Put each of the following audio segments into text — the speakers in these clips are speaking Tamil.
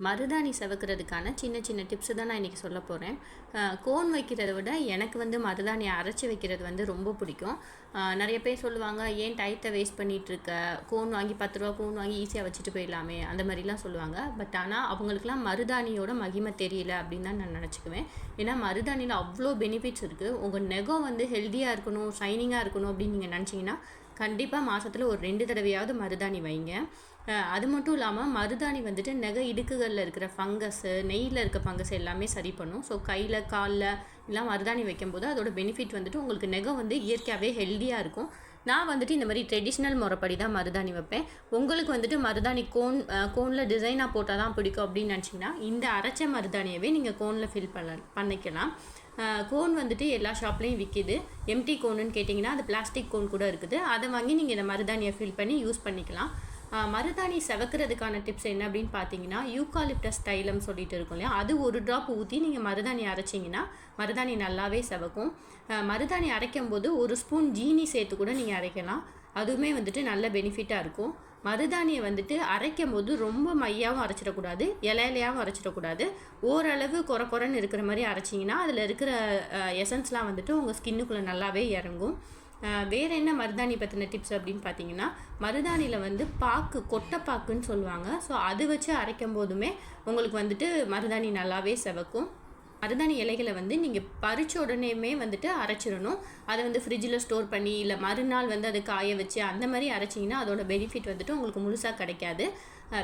மருதாணி செவக்கிறதுக்கான சின்ன சின்ன டிப்ஸு தான் நான் இன்றைக்கி சொல்ல போகிறேன். கோன் வைக்கிறத விட எனக்கு வந்து மருதாணியை அரைச்சி வைக்கிறது வந்து ரொம்ப பிடிக்கும். நிறைய பேர் சொல்லுவாங்க, ஏன் டயத்தை வேஸ்ட் பண்ணிகிட்ருக்க, கோன் வாங்கி 10 ரூபா கோன் வாங்கி ஈஸியாக வச்சுட்டு போயிடலாமே, அந்த மாதிரிலாம் சொல்லுவாங்க. பட் ஆனால் அவங்களுக்குலாம் மருதாணியோட மகிமை தெரியல அப்படின்னு தான் நான் நினச்சிக்குவேன். ஏன்னா மருதாணியில் அவ்வளோ பெனிஃபிட்ஸ் இருக்குது. உங்கள் நெகம் வந்து ஹெல்த்தியாக இருக்கணும், ஷைனிங்காக இருக்கணும் அப்படின்னு நீங்கள் நினச்சிங்கன்னா கண்டிப்பாக மாதத்தில் ஒரு 2 தடவையாவது மருதாணி வைங்க. அது மட்டும் இல்லாமல் மருதாணி வந்துட்டு நெகை இடுக்குகளில் இருக்கிற ஃபங்கஸ்ஸு, நெய்யில் இருக்க ஃபங்கஸ் எல்லாமே சரி பண்ணும். ஸோ கையில் காலில் எல்லாம் மருதாணி வைக்கும்போது அதோட பெனிஃபிட் வந்துட்டு உங்களுக்கு நெகம் வந்து இயற்கையாகவே ஹெல்த்தியாக இருக்கும். நான் வந்துட்டு இந்த மாதிரி ட்ரெடிஷ்னல் முறைப்படி தான் மருதாணி வைப்பேன். உங்களுக்கு வந்துட்டு மருதாணி கோனில் டிசைனாக போட்டால் தான் பிடிக்கும் அப்படின்னு நினச்சிங்கன்னா இந்த அரைச்ச மருதாணியவே நீங்கள் கோனில் ஃபில் பண்ணிக்கலாம். கோன் வந்துட்டு எல்லா ஷாப்லேயும் விற்கிது. எம்டி கோனுன்னு கேட்டிங்கன்னா அது பிளாஸ்டிக் கோன் கூட இருக்குது. அதை வாங்கி நீங்கள் இந்த மருதாணியை ஃபில் பண்ணி யூஸ் பண்ணிக்கலாம். மருதாணி செவக்கிறதுக்கான டிப்ஸ் என்ன அப்படின்னு பார்த்தீங்கன்னா, யூகாலிப்டஸ் தைலம் சொல்லிட்டு இருக்கும் இல்லையா, அது 1 ட்ராப் ஊற்றி நீங்கள் மருதாணி அரைச்சிங்கன்னா மருதாணி நல்லாவே செவக்கும். மருதாணி அரைக்கும் போது 1 ஸ்பூன் ஜீனி சேர்த்து கூட நீங்கள் அரைக்கலாம். அதுவுமே வந்துட்டு நல்ல பெனிஃபிட்டாக இருக்கும். மருதாணியை வந்துட்டு அரைக்கும் போது ரொம்ப மையாகவும் அரைச்சிடக்கூடாது, இலையாகவும் அரைச்சிடக்கூடாது. ஓரளவு குறைன்னு இருக்கிற மாதிரி அரைச்சிங்கன்னா அதில் இருக்கிற எசன்ஸ்லாம் வந்துட்டு உங்கள் ஸ்கின்னுக்குள்ளே நல்லாவே இறங்கும். வேறு என்ன மருதாணி பற்றின டிப்ஸ் அப்படின்னு பார்த்தீங்கன்னா, மருதாணியில் வந்து கொட்டைப்பாக்குன்னு சொல்லுவாங்க. ஸோ அது வச்சு அரைக்கும் போதுமே உங்களுக்கு வந்துட்டு மருதாணி நல்லாவே செவக்கும். மருதாணி இலைகளை வந்து நீங்கள் பறித்த உடனேயுமே வந்துட்டு அரைச்சிடணும். அதை வந்து ஃப்ரிட்ஜில் ஸ்டோர் பண்ணி இல்லை மறுநாள் வந்து அதை காய வச்சு அந்த மாதிரி அரைச்சிங்கன்னா அதோட பெனிஃபிட் வந்துட்டு உங்களுக்கு முழுசாக கிடைக்காது.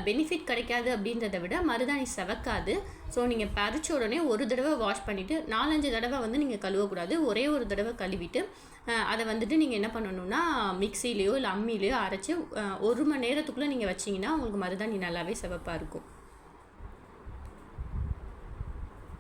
பெனிஃபிட் கிடைக்காது அப்படின்றத விட மருதாணி செவக்காது. ஸோ நீங்கள் பறித்த உடனே ஒரு தடவை வாஷ் பண்ணிவிட்டு 4-5 தடவை வந்து நீங்கள் கழுவக்கூடாது. ஒரே ஒரு தடவை கழுவிட்டு அதை வந்துட்டு நீங்கள் என்ன பண்ணணுன்னா மிக்சிலேயோ இல்லை அம்மிலேயோ அரைச்சி 1 மணி நேரத்துக்குள்ளே நீங்கள் வச்சிங்கன்னா உங்களுக்கு மருதாணி நல்லாவே செவப்பாக இருக்கும்.